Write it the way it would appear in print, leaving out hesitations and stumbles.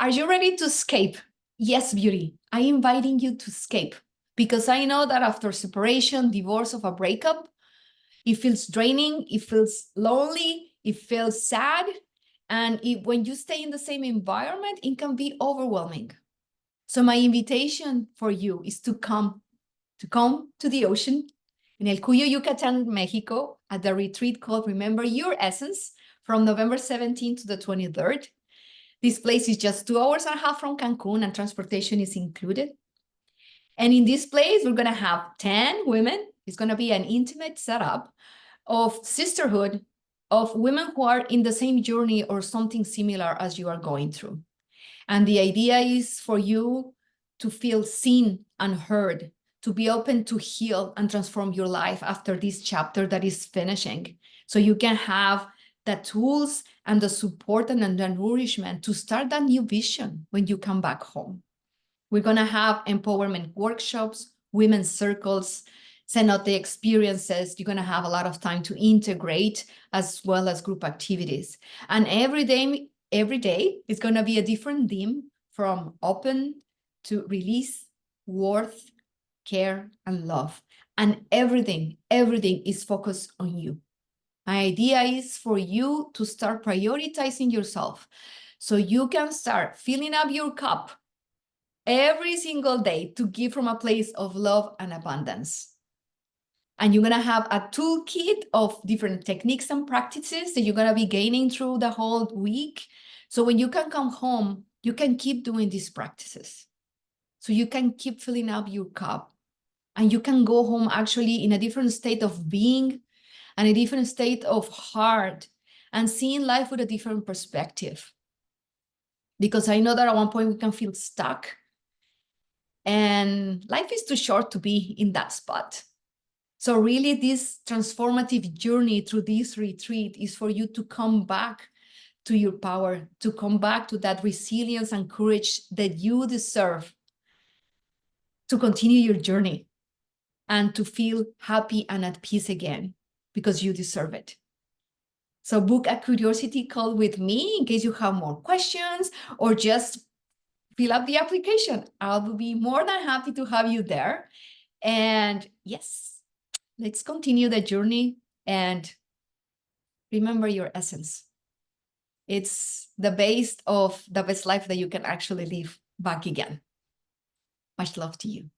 Are you ready to escape? Yes, beauty. I'm inviting you to escape because I know that after separation, divorce, of a breakup, it feels draining, it feels lonely, it feels sad. And when you stay in the same environment, it can be overwhelming. So my invitation for you is to come to the ocean in El Cuyo, Yucatan, Mexico, at the retreat called Remember Your Essence from November 17th to the 23rd. This place is just 2.5 hours from Cancun, and transportation is included. And in this place, we're going to have 10 women. It's going to be an intimate setup of sisterhood, of women who are in the same journey or something similar as you are going through. And the idea is for you to feel seen and heard, to be open to heal and transform your life after this chapter that is finishing. So you can have the tools and the support and the nourishment to start that new vision when you come back home. We're going to have empowerment workshops, women's circles, cenote experiences. You're going to have a lot of time to integrate, as well as group activities. And every day is going to be a different theme, from open to release, worth, care, and love. And everything is focused on you. My idea is for you to start prioritizing yourself so you can start filling up your cup every single day to give from a place of love and abundance. And you're going to have a toolkit of different techniques and practices that you're going to be gaining through the whole week. So when you can come home, you can keep doing these practices. So you can keep filling up your cup. And you can go home actually in a different state of being and a different state of heart, and seeing life with a different perspective. Because I know that at one point we can feel stuck. And life is too short to be in that spot. So really, this transformative journey through this retreat is for you to come back to your power, to come back to that resilience and courage that you deserve to continue your journey and to feel happy and at peace again, because you deserve it. So book a curiosity call with me in case you have more questions, or just fill up the application. I'll be more than happy to have you there. And yes, let's continue the journey and remember your essence. It's the base of the best life that you can actually live back again. Much love to you.